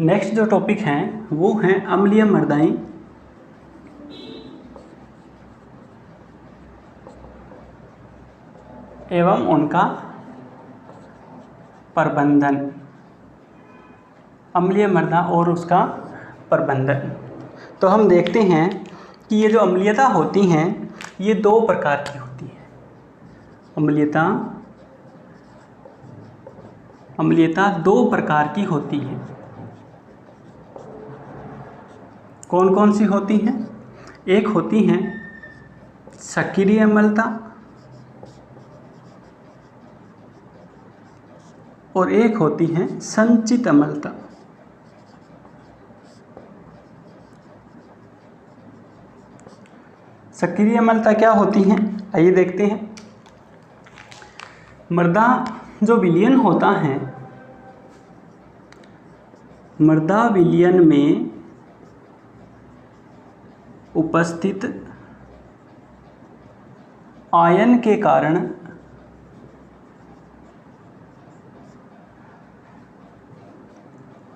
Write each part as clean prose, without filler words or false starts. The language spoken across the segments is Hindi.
नेक्स्ट जो टॉपिक हैं वो हैं अम्लीय मृदाएं एवं उनका प्रबंधन। अम्लीय मृदा और उसका प्रबंधन। तो हम देखते हैं कि ये जो अम्लीयता होती हैं ये दो प्रकार की होती है। अम्लीयता दो प्रकार की होती है। कौन कौन सी होती हैं? एक होती हैं सक्रिय अम्लता और एक होती है संचित अम्लता। सक्रिय अम्लता क्या होती हैं, आइए देखते हैं। मृदा जो विलयन होता है, मृदा विलयन में उपस्थित आयन के कारण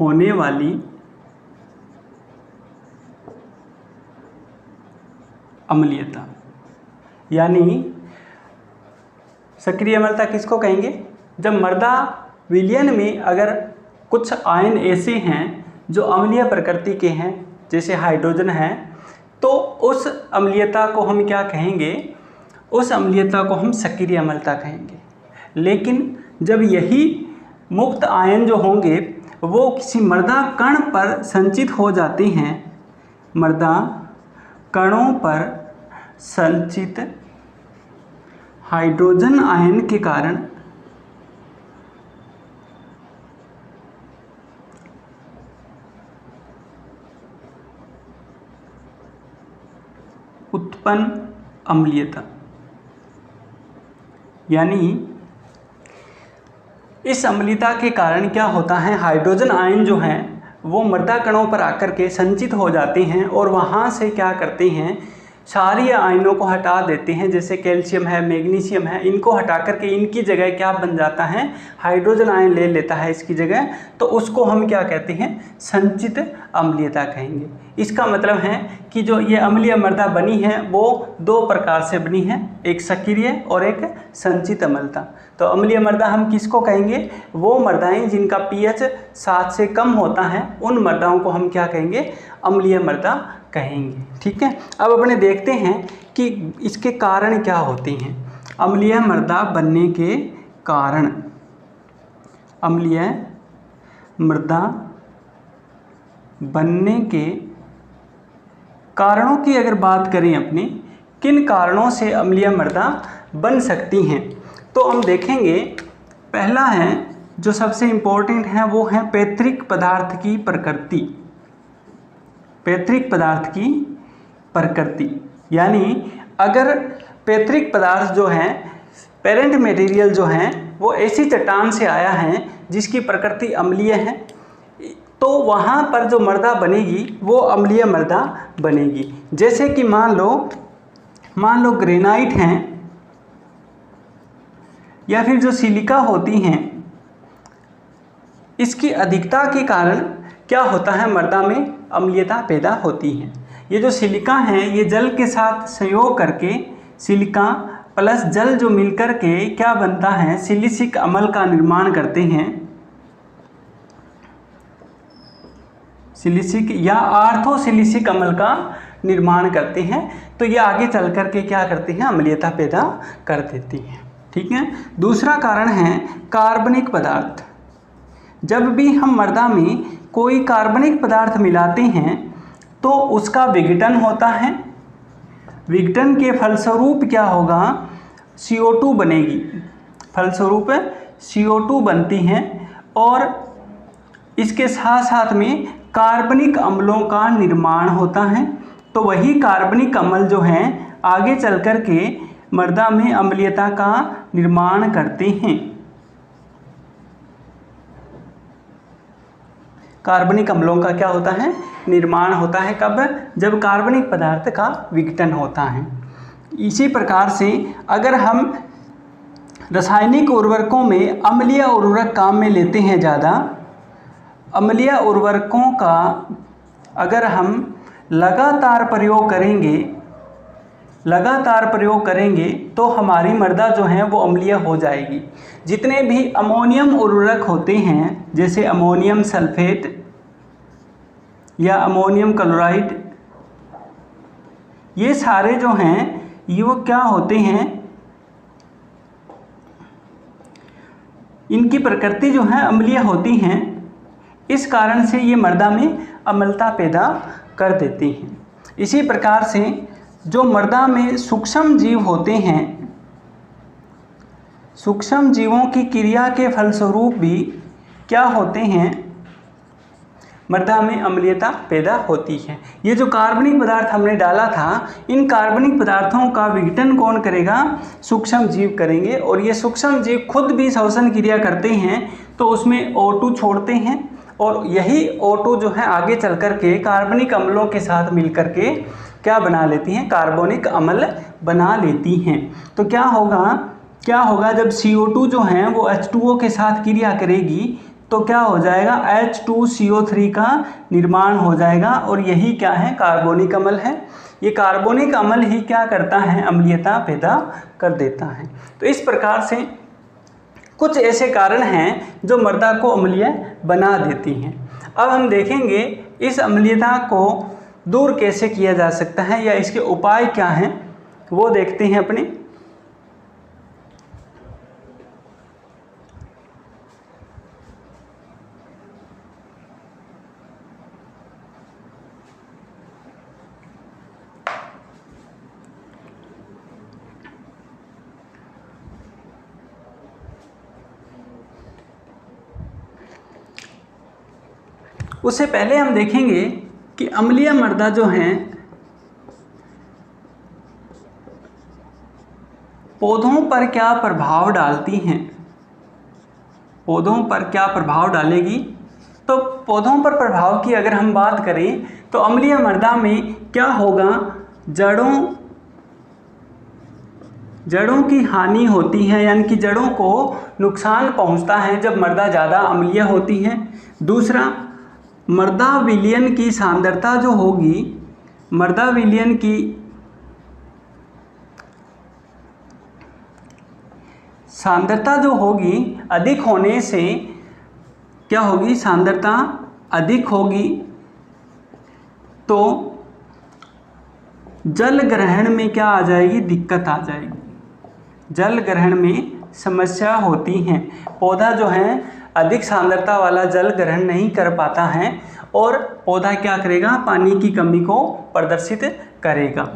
होने वाली अम्लीयता। यानी सक्रिय अम्लता किसको कहेंगे? जब मृदा विलयन में अगर कुछ आयन ऐसे हैं जो अम्लीय प्रकृति के हैं, जैसे हाइड्रोजन है, तो उस अम्लीयता को हम क्या कहेंगे? उस अम्लीयता को हम सक्रिय अम्लता कहेंगे। लेकिन जब यही मुक्त आयन जो होंगे वो किसी मृदा कण पर संचित हो जाते हैं, मृदा कणों पर संचित हाइड्रोजन आयन के कारण उत्पन्न अम्लीयता। यानी इस अम्लीयता के कारण क्या होता है, हाइड्रोजन आयन जो हैं वो मृदा कणों पर आकर के संचित हो जाते हैं और वहाँ से क्या करते हैं, क्षारीय आयनों को हटा देते हैं। जैसे कैल्शियम है, मैग्नीशियम है, इनको हटा करके इनकी जगह क्या बन जाता है, हाइड्रोजन आयन ले लेता है इसकी जगह। तो उसको हम क्या कहते हैं, संचित अम्लीयता कहेंगे। इसका मतलब है कि जो ये अम्लीय मृदा बनी है वो दो प्रकार से बनी है, एक सक्रिय और एक संचित अम्लता। तो अम्लीय मृदा हम किसको कहेंगे? वो मृदाएं जिनका पीएच 7 से कम होता है, उन मृदाओं को हम क्या कहेंगे? अम्लीय मृदा कहेंगे। ठीक है, अब अपने देखते हैं कि इसके कारण क्या होते हैं। अम्लीय मृदा बनने के कारण, अम्लीय मृदा बनने के कारणों की अगर बात करें अपने, किन कारणों से अम्लीय मृदा बन सकती हैं, तो हम देखेंगे पहला है जो सबसे इम्पोर्टेंट है वो है पैतृक पदार्थ की प्रकृति। पैतृक पदार्थ की प्रकृति यानी अगर पैतृक पदार्थ जो है, पेरेंट मटेरियल जो है वो ऐसी चट्टान से आया है जिसकी प्रकृति अम्लीय है, तो वहाँ पर जो मृदा बनेगी वो अम्लीय मृदा बनेगी। जैसे कि मान लो ग्रेनाइट हैं या फिर जो सिलिका होती हैं, इसकी अधिकता के कारण क्या होता है, मृदा में अम्लीयता पैदा होती है। ये जो सिलिका हैं ये जल के साथ संयोग करके, सिलिका प्लस जल जो मिलकर के क्या बनता है, सिलिसिक अम्ल का निर्माण करते हैं, सिलिसिक या आर्थोसिलिसिक अम्ल का निर्माण करते हैं। तो ये आगे चल कर के क्या करते हैं, अम्लीयता पैदा कर देती हैं। ठीक है, दूसरा कारण है कार्बनिक पदार्थ। जब भी हम मृदा में कोई कार्बनिक पदार्थ मिलाते हैं तो उसका विघटन होता है। विघटन के फलस्वरूप क्या होगा, CO2 बनेगी, फलस्वरूप CO2 बनती हैं और इसके साथ साथ में कार्बनिक अम्लों का निर्माण होता है। तो वही कार्बनिक अम्ल जो हैं आगे चल कर के मृदा में अम्लीयता का निर्माण करते हैं। कार्बनिक अम्लों का क्या होता है, निर्माण होता है। कब? जब कार्बनिक पदार्थ का विघटन होता है। इसी प्रकार से अगर हम रासायनिक उर्वरकों में अम्लीय उर्वरक काम में लेते हैं ज़्यादा, अम्लीय उर्वरकों का अगर हम लगातार प्रयोग करेंगे तो हमारी मृदा जो है वो अम्लीय हो जाएगी। जितने भी अमोनियम उर्वरक होते हैं जैसे अमोनियम सल्फेट या अमोनियम क्लोराइड, ये सारे जो हैं ये वो क्या होते हैं, इनकी प्रकृति जो है अम्लीय होती हैं। इस कारण से ये मृदा में अम्लता पैदा कर देती हैं। इसी प्रकार से जो मृदा में सूक्ष्म जीव होते हैं, सूक्ष्म जीवों की क्रिया के फलस्वरूप भी क्या होते हैं, मृदा में अम्लीयता पैदा होती है। ये जो कार्बनिक पदार्थ हमने डाला था, इन कार्बनिक पदार्थों का विघटन कौन करेगा, सूक्ष्म जीव करेंगे। और ये सूक्ष्म जीव खुद भी श्वसन क्रिया करते हैं तो उसमें O2 छोड़ते हैं और यही O2 जो है आगे चल कर के कार्बनिक अम्लों के साथ मिलकर के क्या बना लेती हैं, कार्बोनिक अम्ल बना लेती हैं। तो क्या होगा जब CO2 जो है वो H2O के साथ क्रिया करेगी तो क्या हो जाएगा, H2CO3 का निर्माण हो जाएगा और यही क्या है, कार्बोनिक अम्ल है। ये कार्बोनिक अम्ल ही क्या करता है, अम्लीयता पैदा कर देता है। तो इस प्रकार से कुछ ऐसे कारण हैं जो मृदा को अम्लीय बना देती हैं। अब हम देखेंगे इस अम्लीयता को दूर कैसे किया जा सकता है या इसके उपाय क्या हैं, वो देखते हैं अपने। उससे पहले हम देखेंगे कि अम्लीय मृदा जो है पौधों पर क्या प्रभाव डालती हैं, पौधों पर क्या प्रभाव डालेगी। तो पौधों पर प्रभाव की अगर हम बात करें तो अम्लीय मृदा में क्या होगा, जड़ों की हानि होती है, यानी कि जड़ों को नुकसान पहुंचता है जब मृदा ज़्यादा अम्लीय होती है। दूसरा, मृदा विलयन की सांद्रता जो होगी, मृदा विलयन की सांद्रता जो होगी अधिक होने से क्या होगी, सांद्रता अधिक होगी तो जल ग्रहण में क्या आ जाएगी, दिक्कत आ जाएगी। जल ग्रहण में समस्या होती हैं। पौधा जो है अधिक सांद्रता वाला जल ग्रहण नहीं कर पाता है और पौधा क्या करेगा, पानी की कमी को प्रदर्शित करेगा।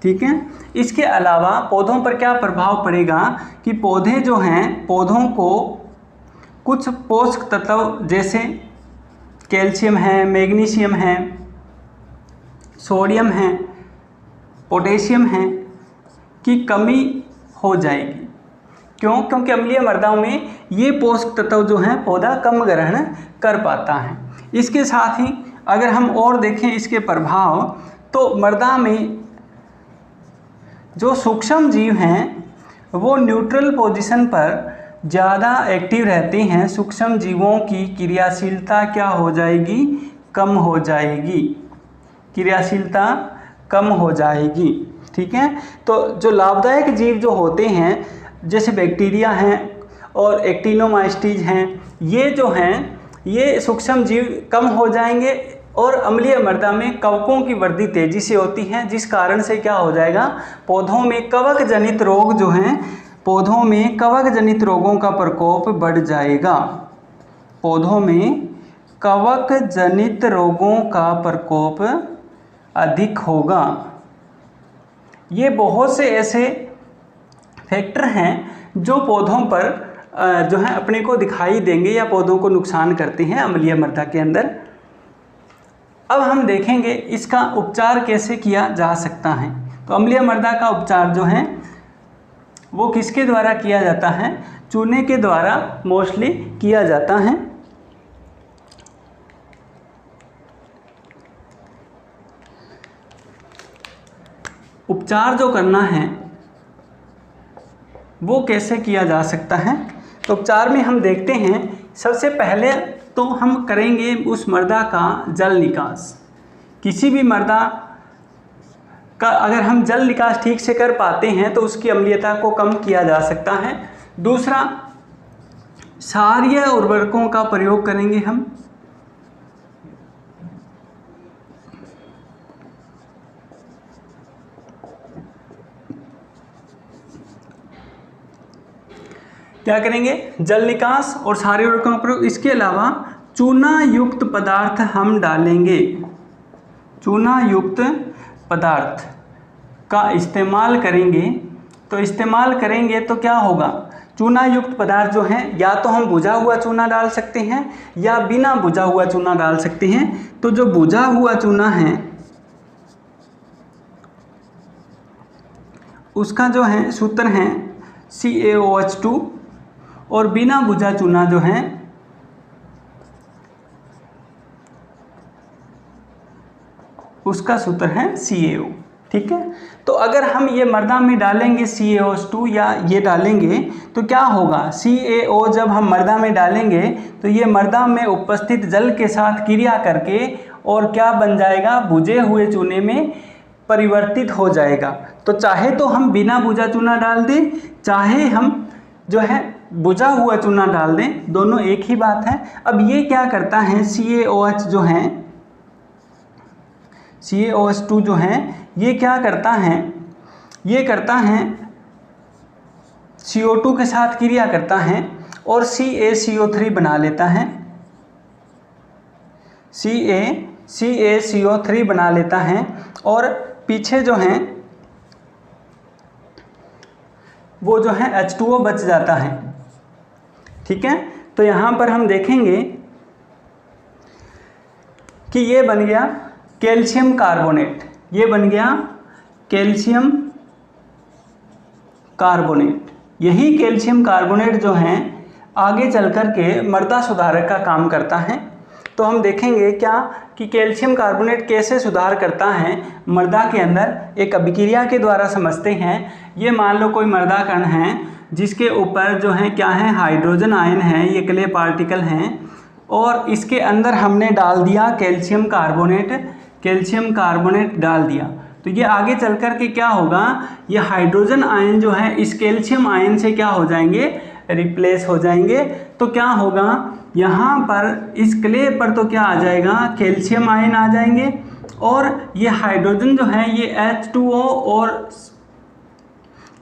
ठीक है। इसके अलावा पौधों पर क्या प्रभाव पड़ेगा कि पौधे जो हैं, पौधों को कुछ पोषक तत्व जैसे कैल्शियम है, मैग्नीशियम है, सोडियम है, पोटेशियम है की कमी हो जाएगी। क्यों? क्योंकि अम्लीय मृदाओं में ये पोषक तत्व जो हैं पौधा कम ग्रहण कर पाता है। इसके साथ ही अगर हम और देखें इसके प्रभाव, तो मृदा में जो सूक्ष्म जीव हैं वो न्यूट्रल पोजीशन पर ज़्यादा एक्टिव रहते हैं। सूक्ष्म जीवों की क्रियाशीलता क्या हो जाएगी, कम हो जाएगी, क्रियाशीलता कम हो जाएगी। ठीक है। तो जो लाभदायक जीव जो होते हैं जैसे बैक्टीरिया हैं और एक्टिनोमाइस्टीज हैं, ये जो हैं ये सूक्ष्म जीव कम हो जाएंगे और अम्लीय मृदा में कवकों की वृद्धि तेज़ी से होती है, जिस कारण से क्या हो जाएगा, पौधों में कवक जनित रोग जो हैं, पौधों में कवक जनित रोगों का प्रकोप बढ़ जाएगा। पौधों में कवक जनित रोगों का प्रकोप अधिक होगा। ये बहुत से ऐसे फैक्टर हैं जो पौधों पर जो है अपने को दिखाई देंगे या पौधों को नुकसान करते हैं अम्लीय मृदा के अंदर। अब हम देखेंगे इसका उपचार कैसे किया जा सकता है। तो अम्लीय मृदा का उपचार जो है वो किसके द्वारा किया जाता है, चूने के द्वारा मोस्टली किया जाता है। उपचार जो करना है वो कैसे किया जा सकता है, तो उपचार में हम देखते हैं सबसे पहले तो हम करेंगे उस मर्दा का जल निकास। किसी भी मर्दा का अगर हम जल निकास ठीक से कर पाते हैं तो उसकी अम्लीयता को कम किया जा सकता है। दूसरा, क्षारीय उर्वरकों का प्रयोग करेंगे हम। क्या करेंगे? जल निकास और क्षारीय उर्वरकों का प्रयोग। इसके अलावा चूना युक्त पदार्थ हम डालेंगे। चूना युक्त पदार्थ का इस्तेमाल करेंगे। तो इस्तेमाल करेंगे तो क्या होगा? चूना युक्त पदार्थ जो हैं, या तो हम बुझा हुआ चूना डाल सकते हैं या बिना बुझा हुआ चूना डाल सकते हैं। तो जो बुझा हुआ चूना है उसका जो है सूत्र है CaOH2, और बिना बुझा चूना जो है उसका सूत्र है CaO। ठीक है, तो अगर हम ये मर्दा में डालेंगे CaOH2 या ये डालेंगे तो क्या होगा? CaO जब हम मर्दा में डालेंगे तो ये मर्दा में उपस्थित जल के साथ क्रिया करके और क्या बन जाएगा? बुझे हुए चूने में परिवर्तित हो जाएगा। तो चाहे तो हम बिना बुझा चूना डाल दें, चाहे हम जो है बुझा हुआ चूना डाल दें, दोनों एक ही बात है। अब ये क्या करता है? CaOH जो है, CaOH2 जो है, ये क्या करता है? ये करता है CO2 के साथ क्रिया करता है और CaCO3 बना लेता है। CaCO3 बना लेता है और पीछे जो है वो जो है H2O बच जाता है। ठीक है, तो यहाँ पर हम देखेंगे कि ये बन गया कैल्शियम कार्बोनेट। ये बन गया कैल्शियम कार्बोनेट। यही कैल्शियम कार्बोनेट जो है आगे चल कर के मृदा सुधारक का काम करता है। तो हम देखेंगे क्या कि कैल्शियम कार्बोनेट कैसे सुधार करता है मृदा के अंदर। एक अभिक्रिया के द्वारा समझते हैं। ये मान लो कोई मृदा कण है जिसके ऊपर जो है क्या है? हाइड्रोजन आयन है, ये क्ले पार्टिकल हैं, और इसके अंदर हमने डाल दिया कैल्शियम कार्बोनेट। कैल्शियम कार्बोनेट डाल दिया तो ये आगे चल कर के क्या होगा? ये हाइड्रोजन आयन जो है इस कैल्शियम आयन से क्या हो जाएंगे? रिप्लेस हो जाएंगे। तो क्या होगा? यहाँ पर इस क्ले पर तो क्या आ जाएगा? कैल्शियम आयन आ जाएंगे, और ये हाइड्रोजन जो है ये H2O और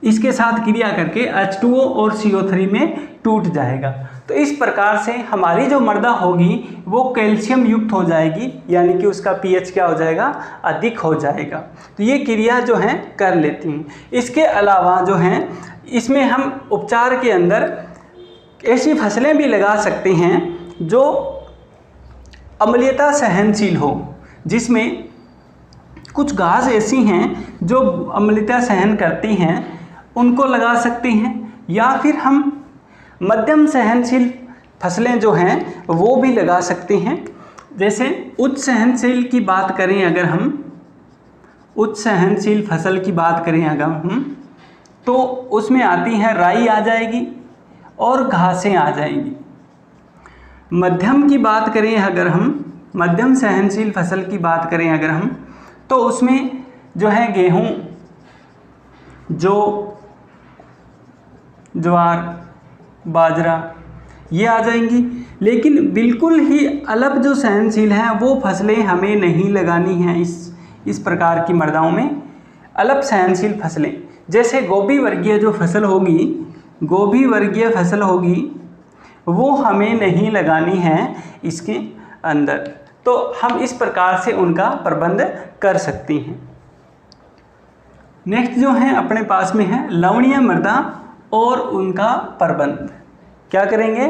इसके साथ क्रिया करके H2O और CO3 में टूट जाएगा। तो इस प्रकार से हमारी जो मृदा होगी वो कैल्शियम युक्त हो जाएगी, यानी कि उसका pH क्या हो जाएगा? अधिक हो जाएगा। तो ये क्रिया जो है कर लेती हैं। इसके अलावा जो है इसमें हम उपचार के अंदर ऐसी फसलें भी लगा सकते हैं जो अम्लीयता सहनशील हो, जिसमें कुछ घास ऐसी हैं जो अम्लीयता सहन करती हैं, उनको लगा सकते हैं। या फिर हम मध्यम सहनशील फसलें जो हैं वो भी लगा सकते हैं। जैसे उच्च सहनशील की बात करें अगर हम, उच्च सहनशील फसल की बात करें अगर हम, तो उसमें आती है राई आ जाएगी और घासें आ जाएंगी। मध्यम की बात करें अगर हम, मध्यम सहनशील फसल की बात करें अगर हम, तो उसमें जो है गेहूँ, जौ, ज्वार, बाजरा ये आ जाएंगी। लेकिन बिल्कुल ही अल्प जो सहनशील हैं वो फसलें हमें नहीं लगानी हैं इस प्रकार की मृदाओं में। अल्प सहनशील फसलें जैसे गोभी वर्गीय जो फसल होगी, गोभी वर्गीय फसल होगी, वो हमें नहीं लगानी है इसके अंदर। तो हम इस प्रकार से उनका प्रबंध कर सकते हैं। नेक्स्ट जो है अपने पास में है लवणीय मृदा और उनका प्रबंध। क्या करेंगे?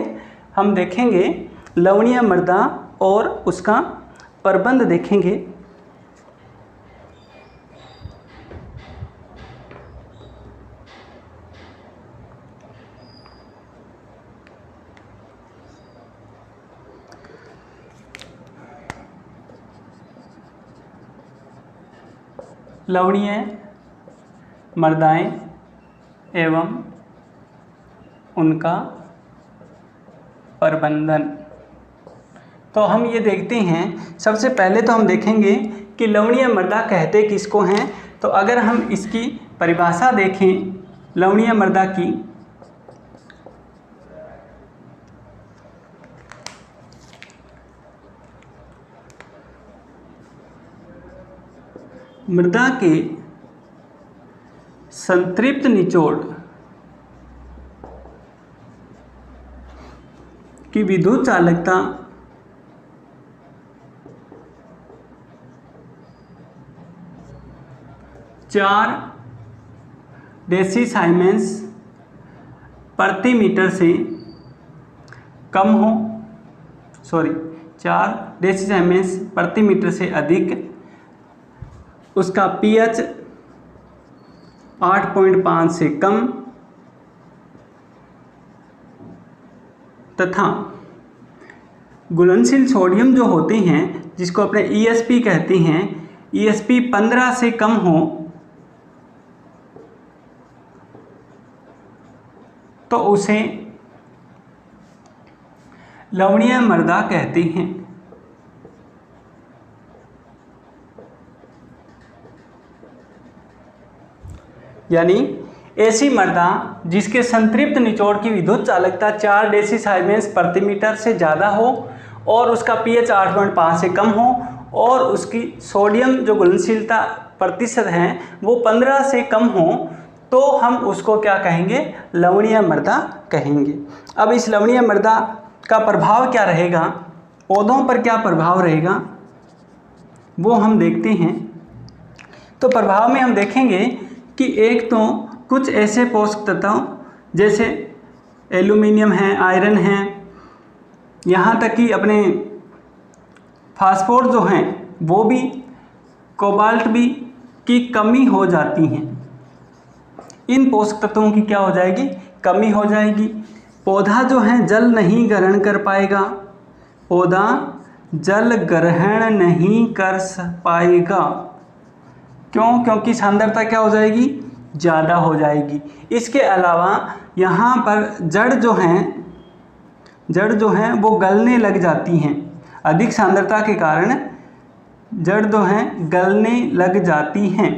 हम देखेंगे लवणीय मृदा और उसका प्रबंध देखेंगे। लवणीय मृदाएं एवं उनका प्रबंधन। तो हम ये देखते हैं, सबसे पहले तो हम देखेंगे कि लवणीय मृदा कहते किसको हैं। तो अगर हम इसकी परिभाषा देखें लवणीय मृदा की, मृदा के संतृप्त निचोड़ की विद्युत चालकता चार डेसीसाइमेंस प्रति मीटर से कम हो, 4 डेसीसाइमेंस प्रति मीटर से अधिक, उसका पीएच 8.5 से कम तथा घुलनशील सोडियम जो होते हैं जिसको अपने ईएसपी कहते हैं, ईएसपी 15 से कम हो तो उसे लवणीय मृदा कहते हैं। यानी ऐसी मृदा जिसके संतृप्त निचोड़ की विद्युत चालकता 4 डेसीसाइमेंस प्रति मीटर से ज़्यादा हो और उसका पीएच 8.5 से कम हो और उसकी सोडियम जो घुलनशीलता प्रतिशत है वो 15 से कम हो, तो हम उसको क्या कहेंगे, लवणीय मृदा कहेंगे। अब इस लवणीय मृदा का प्रभाव क्या रहेगा, पौधों पर क्या प्रभाव रहेगा वो हम देखते हैं। तो प्रभाव में हम देखेंगे कि एक तो कुछ ऐसे पोषक तत्व जैसे एल्यूमिनियम है, आयरन है, यहाँ तक कि अपने फास्फोर जो हैं वो भी, कोबाल्ट भी की कमी हो जाती हैं। इन पोषक तत्वों की क्या हो जाएगी, कमी हो जाएगी। पौधा जो है जल नहीं ग्रहण कर पाएगा, पौधा जल ग्रहण नहीं कर पाएगा। क्यों? क्योंकि सांद्रता क्या हो जाएगी, ज़्यादा हो जाएगी। इसके अलावा यहाँ पर जड़ जो हैं वो गलने लग जाती हैं, अधिक सांद्रता के कारण जड़ जो हैं गलने लग जाती हैं।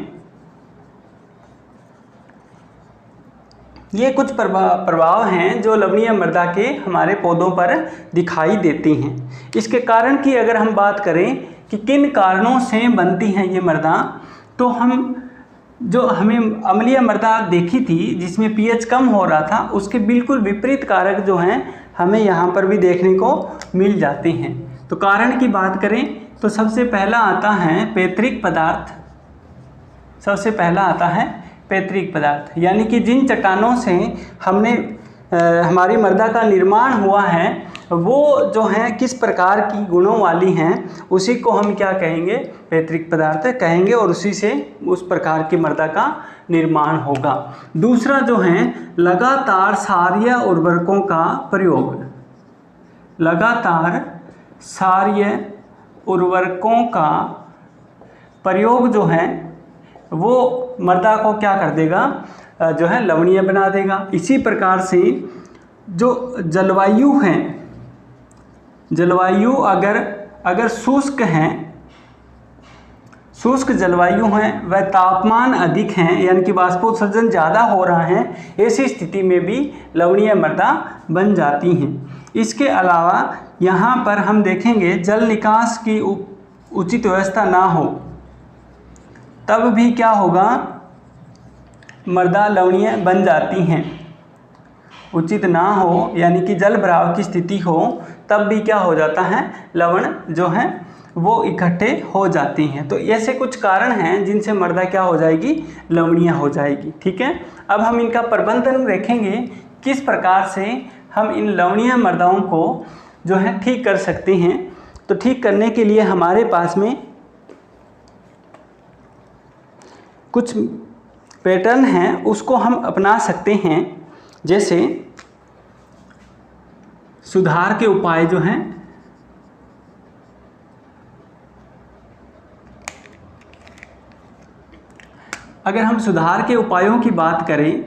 ये कुछ प्रभाव हैं जो लवणीय मृदा के हमारे पौधों पर दिखाई देते हैं। इसके कारण की अगर हम बात करें कि किन कारणों से बनती हैं ये मृदा, तो हमें अम्लीय मृदा देखी थी जिसमें पीएच कम हो रहा था, उसके बिल्कुल विपरीत कारक जो हैं हमें यहाँ पर भी देखने को मिल जाते हैं। तो कारण की बात करें तो सबसे पहला आता है पैतृक पदार्थ। सबसे पहला आता है पैतृक पदार्थ, यानी कि जिन चट्टानों से हमारी मृदा का निर्माण हुआ है वो जो हैं किस प्रकार की गुणों वाली हैं, उसी को हम क्या कहेंगे, पैतृक पदार्थ कहेंगे, और उसी से उस प्रकार की मृदा का निर्माण होगा। दूसरा जो है लगातार क्षारीय उर्वरकों का प्रयोग। लगातार क्षारीय उर्वरकों का प्रयोग जो है वो मृदा को क्या कर देगा, जो है लवणीय बना देगा। इसी प्रकार से जो जलवायु है, जलवायु अगर शुष्क हैं, शुष्क जलवायु हैं, वह तापमान अधिक हैं यानी कि वाष्पोत्सर्जन ज़्यादा हो रहा है, ऐसी स्थिति में भी लवणीय मृदा बन जाती हैं। इसके अलावा यहाँ पर हम देखेंगे जल निकास की उचित व्यवस्था ना हो तब भी क्या होगा, मृदा लवणीय बन जाती हैं। उचित ना हो यानी कि जल भराव की स्थिति हो तब भी क्या हो जाता है, लवण जो है वो इकट्ठे हो जाती हैं। तो ऐसे कुछ कारण हैं जिनसे मृदा क्या हो जाएगी, लवणीय हो जाएगी। ठीक है, अब हम इनका प्रबंधन देखेंगे किस प्रकार से हम इन लवणीय मृदाओं को जो है ठीक कर सकते हैं। तो ठीक करने के लिए हमारे पास में कुछ पैटर्न हैं, उसको हम अपना सकते हैं। जैसे सुधार के उपाय जो हैं, अगर हम सुधार के उपायों की बात करें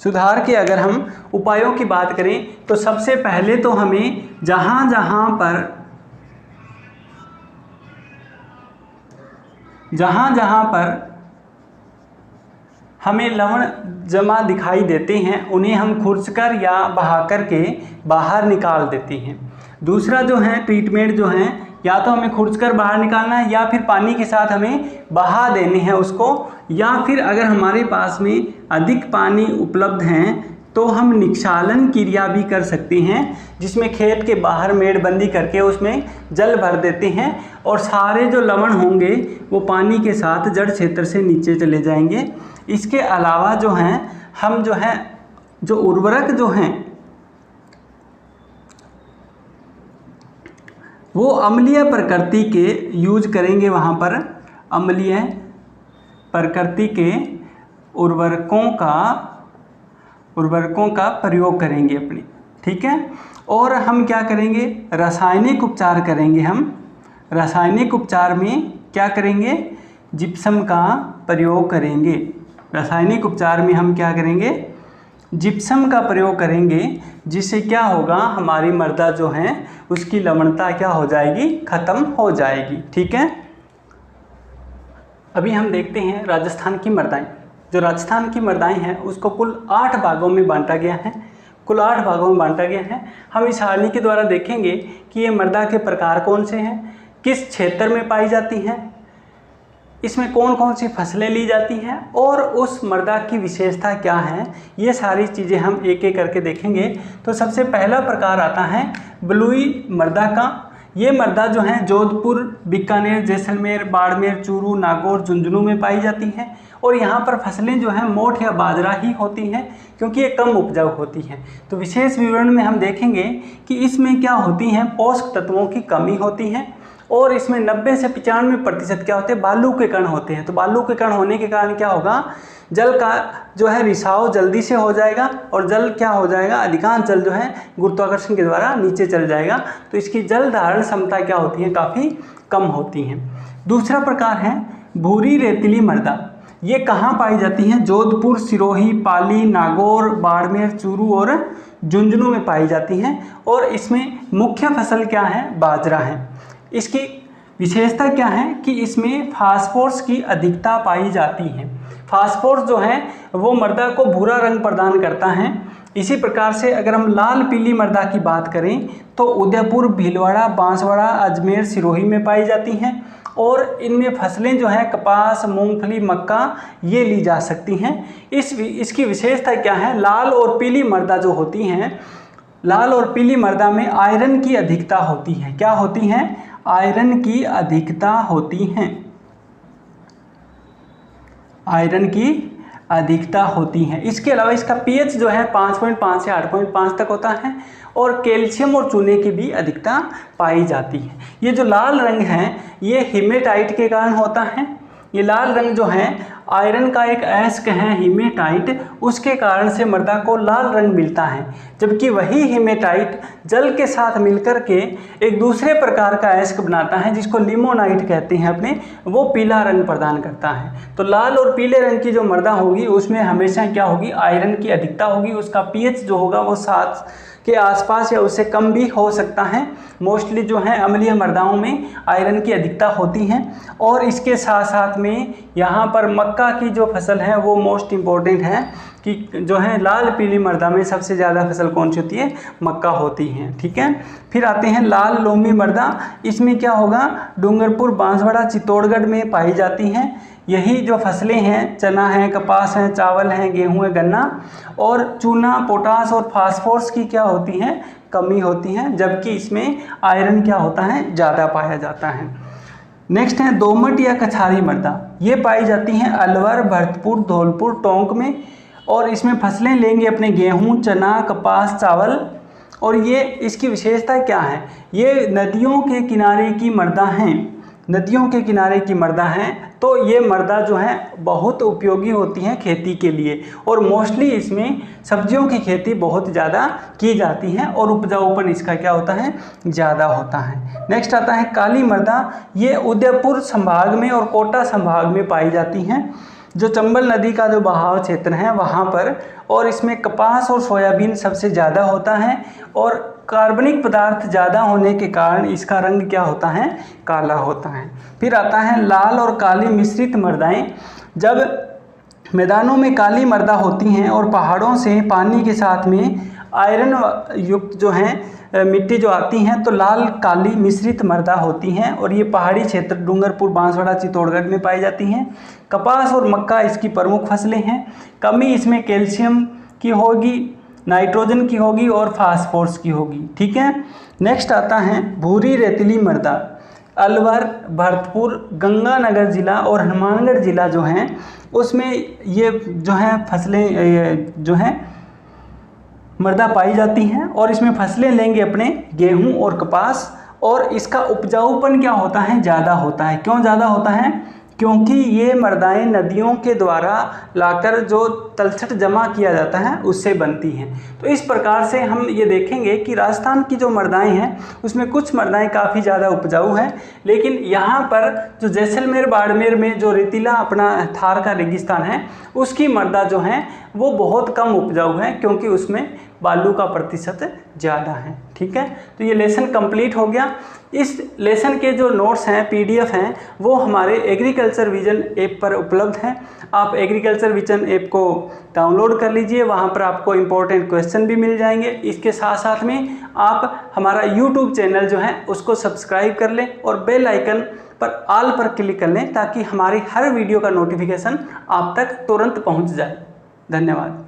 सुधार के अगर हम उपायों की बात करें तो सबसे पहले तो हमें जहाँ जहाँ पर हमें लवण जमा दिखाई देते हैं उन्हें हम खुरचकर या बहा कर के बाहर निकाल देते हैं। दूसरा जो है ट्रीटमेंट जो है, या तो हमें खुरचकर बाहर निकालना है या फिर पानी के साथ हमें बहा देने हैं उसको, या फिर अगर हमारे पास में अधिक पानी उपलब्ध हैं तो हम निक्षालन क्रिया भी कर सकते हैं, जिसमें खेत के बाहर मेड़बंदी करके उसमें जल भर देते हैं और सारे जो लवण होंगे वो पानी के साथ जड़ क्षेत्र से नीचे चले जाएंगे। इसके अलावा जो हैं हम जो उर्वरक जो हैं वो अम्लीय प्रकृति के यूज करेंगे। वहाँ पर अम्लीय प्रकृति के उर्वरकों का प्रयोग करेंगे अपने, ठीक है। और हम क्या करेंगे, रासायनिक उपचार करेंगे। हम रासायनिक उपचार में क्या करेंगे, जिप्सम का प्रयोग करेंगे। रासायनिक उपचार में हम क्या करेंगे, जिप्सम का प्रयोग करेंगे, जिससे क्या होगा, हमारी मृदा जो है उसकी लवणता क्या हो जाएगी, खत्म हो जाएगी, ठीक है। अभी हम देखते हैं राजस्थान की मृदाएं। जो राजस्थान की मृदाएं हैं उसको कुल 8 भागों में बांटा गया है। कुल 8 भागों में बांटा गया है। हम इस सारणी के द्वारा देखेंगे कि ये मृदा के प्रकार कौन से हैं, किस क्षेत्र में पाई जाती हैं, इसमें कौन कौन सी फसलें ली जाती हैं और उस मृदा की विशेषता क्या है, ये सारी चीज़ें हम एक एक करके देखेंगे। तो सबसे पहला प्रकार आता है बलुई मृदा का। ये मृदा जो है जोधपुर, बीकानेर, जैसलमेर, बाड़मेर, चूरू, नागौर, झुंझुनू में पाई जाती हैं और यहाँ पर फसलें जो हैं मोठ या बाजरा ही होती हैं, क्योंकि ये कम उपजाऊ होती हैं। तो विशेष विवरण में हम देखेंगे कि इसमें क्या होती हैं, पोषक तत्वों की कमी होती है और इसमें 90 से 95% क्या होते हैं, बालू के कण होते हैं। तो बालू के कण होने के कारण क्या होगा, जल का जो है रिसाव जल्दी से हो जाएगा और जल क्या हो जाएगा, अधिकांश जल जो है गुरुत्वाकर्षण के द्वारा नीचे चल जाएगा। तो इसकी जल धारण क्षमता क्या होती है, काफ़ी कम होती है। दूसरा प्रकार है भूरी रेतीली मृदा। ये कहाँ पाई जाती हैं, जोधपुर, सिरोही, पाली, नागौर, बाड़मेर, चूरू और झुंझुनू में पाई जाती हैं और इसमें मुख्य फसल क्या है, बाजरा है। इसकी विशेषता क्या है कि इसमें फास्फोरस की अधिकता पाई जाती है। फास्फोरस जो है वो मृदा को भूरा रंग प्रदान करता है। इसी प्रकार से अगर हम लाल पीली मृदा की बात करें तो उदयपुर, भीलवाड़ा, बांसवाड़ा, अजमेर, सिरोही में पाई जाती हैं और इनमें फसलें जो हैं कपास, मूंगफली, मक्का ये ली जा सकती हैं। इसकी विशेषता क्या है, लाल और पीली मृदा जो होती हैं, लाल और पीली मृदा में आयरन की अधिकता होती है। क्या होती हैं, आयरन की अधिकता होती हैं, आयरन की अधिकता होती हैं। इसके अलावा इसका पीएच जो है 5.5 से 8.5 तक होता है और कैल्शियम और चूने की भी अधिकता पाई जाती है। ये जो लाल रंग है ये हीमेटाइट के कारण होता है। ये लाल रंग जो है आयरन का एक अयस्क है हीमेटाइट, उसके कारण से मृदा को लाल रंग मिलता है, जबकि वही हीमेटाइट जल के साथ मिलकर के एक दूसरे प्रकार का अयस्क बनाता है जिसको लिमोनाइट कहते हैं अपने, वो पीला रंग प्रदान करता है। तो लाल और पीले रंग की जो मृदा होगी उसमें हमेशा क्या होगी, आयरन की अधिकता होगी। उसका पीएच जो होगा वो 7 के आसपास या उससे कम भी हो सकता है। मोस्टली जो है अम्लीय मृदाओं में आयरन की अधिकता होती है। और इसके साथ साथ में यहाँ पर मक्का की जो फसल है वो मोस्ट इम्पॉर्टेंट है कि जो है लाल पीली मृदा में सबसे ज़्यादा फसल कौन सी होती है, मक्का होती है, ठीक है। फिर आते हैं लाल लोमी मृदा। इसमें क्या होगा, डूंगरपुर, बांसवाड़ा, चित्तौड़गढ़ में पाई जाती हैं। यही जो फसलें हैं, चना है, कपास है, चावल है, गेहूँ है, गन्ना, और चूना, पोटास और फास्फोरस की क्या होती है, कमी होती है, जबकि इसमें आयरन क्या होता है, ज़्यादा पाया जाता है। नेक्स्ट है दोमट या कछारी मृदा। ये पाई जाती हैं अलवर, भरतपुर, धौलपुर, टोंक में और इसमें फसलें लेंगे अपने गेहूँ, चना, कपास, चावल। और ये इसकी विशेषता क्या है, ये नदियों के किनारे की मृदा हैं, नदियों के किनारे की मृदा है। तो ये मृदा जो है बहुत उपयोगी होती है खेती के लिए और मोस्टली इसमें सब्जियों की खेती बहुत ज़्यादा की जाती है और उपजाऊपन इसका क्या होता है, ज़्यादा होता है। नेक्स्ट आता है काली मृदा। ये उदयपुर संभाग में और कोटा संभाग में पाई जाती हैं। जो चंबल नदी का जो बहाव क्षेत्र है वहाँ पर, और इसमें कपास और सोयाबीन सबसे ज़्यादा होता है और कार्बनिक पदार्थ ज़्यादा होने के कारण इसका रंग क्या होता है, काला होता है। फिर आता है लाल और काली मिश्रित मृदाएं। जब मैदानों में काली मृदा होती हैं और पहाड़ों से पानी के साथ में आयरन युक्त जो हैं मिट्टी जो आती हैं तो लाल काली मिश्रित मृदा होती हैं, और ये पहाड़ी क्षेत्र डूंगरपुर, बांसवाड़ा, चित्तौड़गढ़ में पाई जाती हैं। कपास और मक्का इसकी प्रमुख फसलें हैं। कमी इसमें कैल्शियम की होगी, नाइट्रोजन की होगी और फास्फोरस की होगी। ठीक है। नेक्स्ट आता है भूरी रेतीली मृदा। अलवर, भरतपुर, गंगानगर जिला और हनुमानगढ़ जिला जो हैं उसमें ये जो हैं फसलें जो हैं मृदा पाई जाती हैं, और इसमें फसलें लेंगे अपने गेहूं और कपास, और इसका उपजाऊपन क्या होता है, ज़्यादा होता है। क्यों ज़्यादा होता है? क्योंकि ये मृदाएं नदियों के द्वारा लाकर जो तलछट जमा किया जाता है उससे बनती हैं। तो इस प्रकार से हम ये देखेंगे कि राजस्थान की जो मृदाएं हैं उसमें कुछ मृदाएं काफ़ी ज़्यादा उपजाऊ हैं, लेकिन यहाँ पर जो जैसलमेर, बाड़मेर में जो रेतीला अपना थार का रेगिस्तान है उसकी मृदा जो है वो बहुत कम उपजाऊ है, क्योंकि उसमें बालू का प्रतिशत ज़्यादा है। ठीक है। तो ये लेसन कंप्लीट हो गया। इस लेसन के जो नोट्स हैं, पीडीएफ हैं, वो हमारे एग्रीकल्चर विजन ऐप पर उपलब्ध हैं। आप एग्रीकल्चर विजन ऐप को डाउनलोड कर लीजिए, वहाँ पर आपको इम्पोर्टेंट क्वेश्चन भी मिल जाएंगे। इसके साथ साथ में आप हमारा यूट्यूब चैनल जो है उसको सब्सक्राइब कर लें और बेल आइकन पर ऑल पर क्लिक कर लें, ताकि हमारी हर वीडियो का नोटिफिकेशन आप तक तुरंत पहुँच जाए। धन्यवाद।